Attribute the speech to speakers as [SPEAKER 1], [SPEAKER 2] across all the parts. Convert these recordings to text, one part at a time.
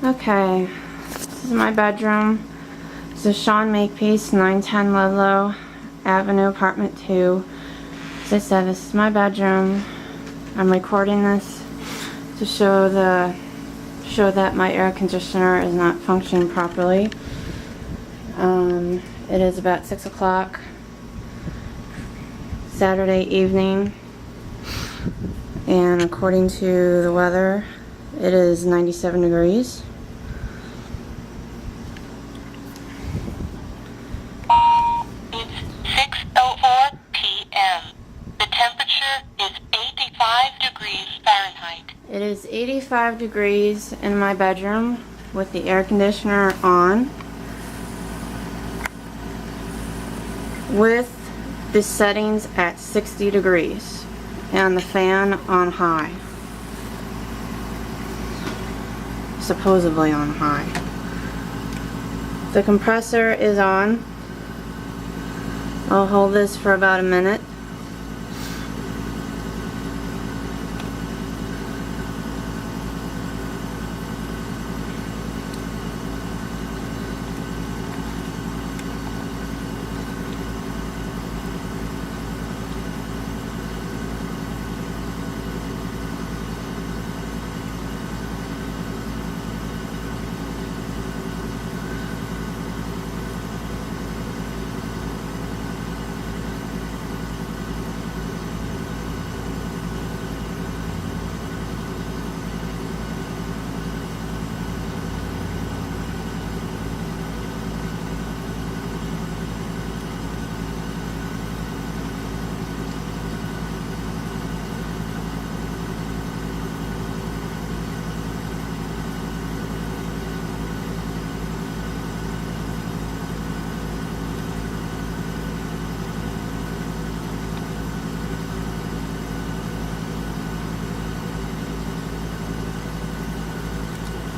[SPEAKER 1] Okay, this is my bedroom. This is Sean Makepeace, 910 Ludlow Avenue, apartment 2. As I said, this is my bedroom. I'm recording this to show that my air conditioner is not functioning properly. It is about 6 o'clock Saturday evening, and according to the weather, it is 97 degrees.
[SPEAKER 2] It's 6:04 p.m. The temperature is 85 degrees Fahrenheit.
[SPEAKER 1] It is 85 degrees in my bedroom with the air conditioner on, with the settings at 60 degrees and the fan on high. Supposedly on high. The compressor is on. I'll hold this for about a minute.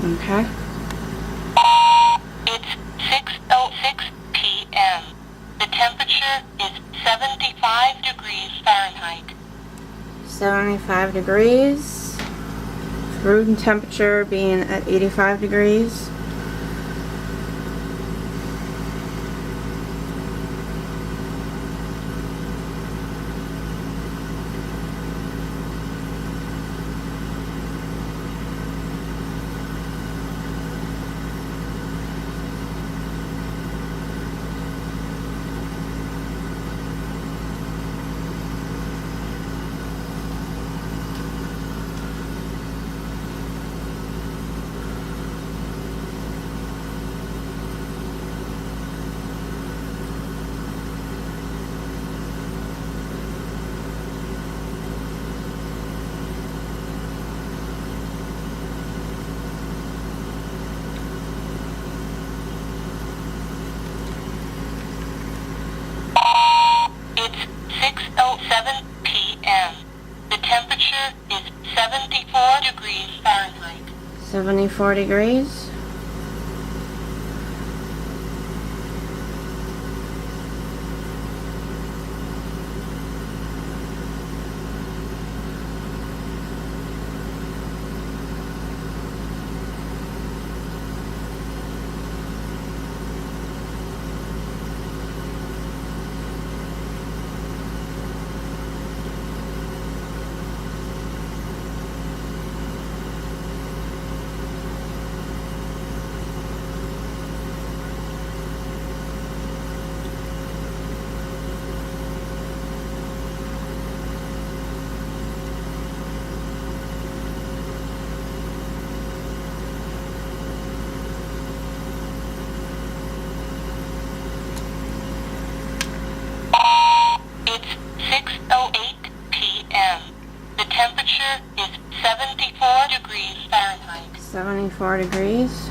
[SPEAKER 1] Okay.
[SPEAKER 2] It's 6:06 p.m. The temperature is 75 degrees Fahrenheit.
[SPEAKER 1] 75 degrees. Room temperature being at 85 degrees.
[SPEAKER 2] It's 6:07 p.m. The temperature is 74 degrees Fahrenheit.
[SPEAKER 1] 74 degrees.
[SPEAKER 2] It's 6:08 p.m. The temperature is 74 degrees Fahrenheit.
[SPEAKER 1] 74 degrees.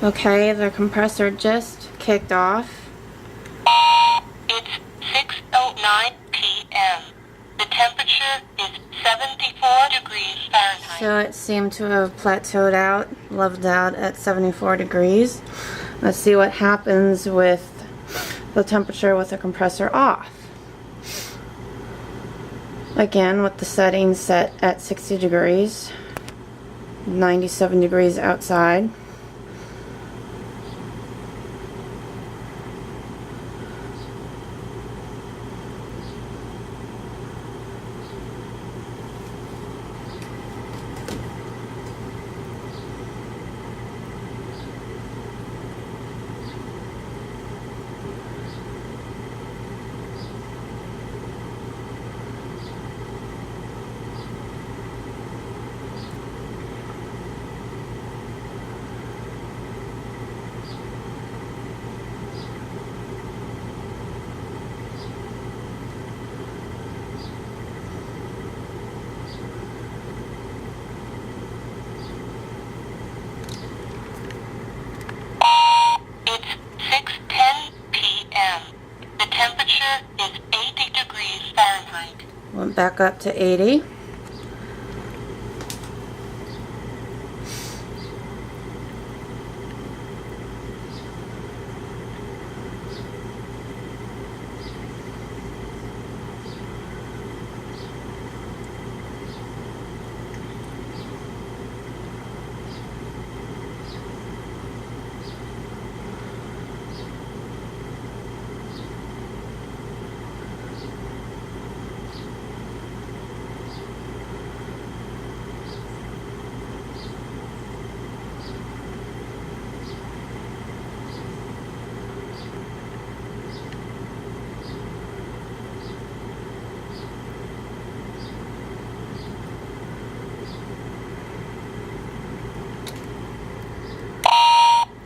[SPEAKER 1] Okay, the compressor just kicked off.
[SPEAKER 2] It's 6:09 p.m. The temperature is 74 degrees Fahrenheit.
[SPEAKER 1] So it seemed to have plateaued out, leveled out at 74 degrees. Let's see what happens with the temperature with the compressor off. Again, with the settings set at 60 degrees, 97 degrees outside.
[SPEAKER 2] It's 6:10 p.m. The temperature is 80 degrees Fahrenheit.
[SPEAKER 1] Went back up to 80.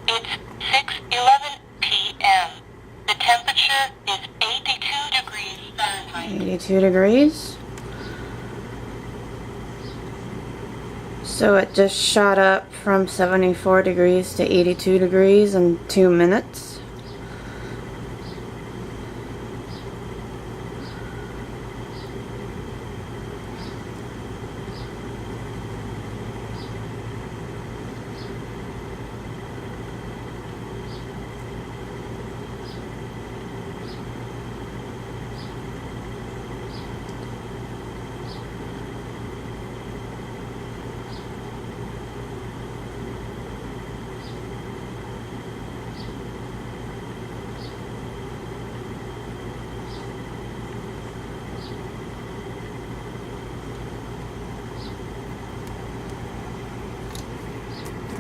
[SPEAKER 2] It's 6:11 p.m. The temperature is 82 degrees Fahrenheit.
[SPEAKER 1] 82 degrees. So it just shot up from 74 degrees to 82 degrees in 2 minutes.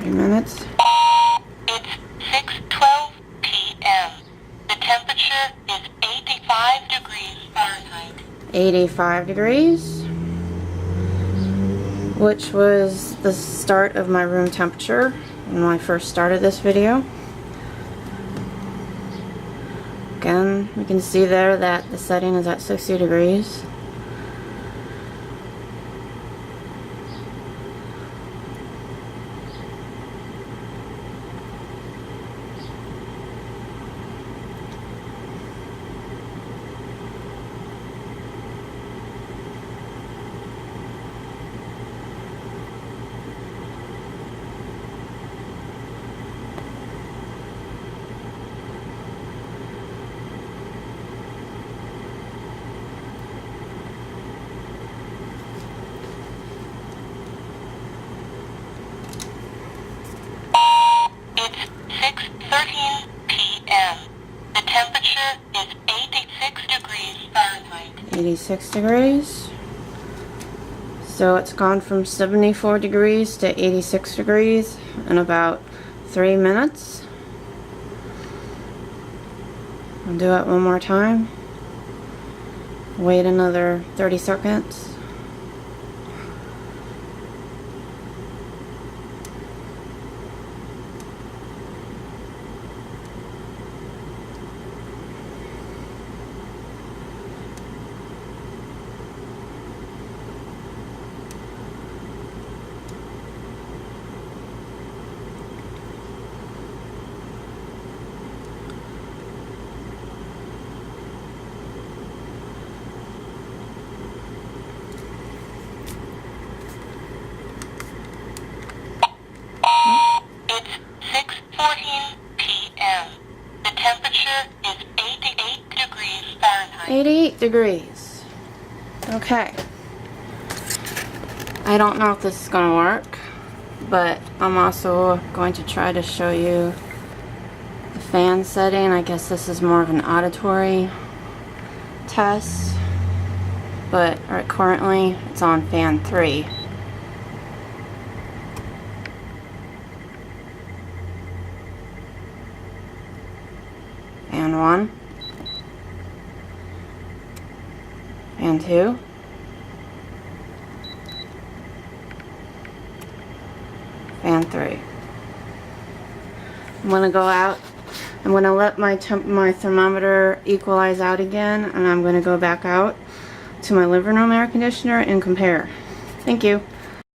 [SPEAKER 1] Minutes.
[SPEAKER 2] It's 6:12 p.m. The temperature is 85 degrees Fahrenheit.
[SPEAKER 1] 85 degrees, which was the start of my room temperature when I first started this video. Again, we can see there that the setting is at 60 degrees.
[SPEAKER 2] It's 6:13 p.m. The temperature is 86 degrees Fahrenheit.
[SPEAKER 1] 86 degrees. So it's gone from 74 degrees to 86 degrees in about 3 minutes. I'll do it one more time. Wait another 30 seconds. 88 degrees. Okay. I don't know if this is going to work, but I'm also going to try to show you the fan setting. I guess this is more of an auditory test, but currently it's on fan 3. Fan 1. Fan 2. Fan 3. I'm gonna go out. I'm gonna let my thermometer equalize out again, and I'm gonna go back out to my living room air conditioner and compare. Thank you.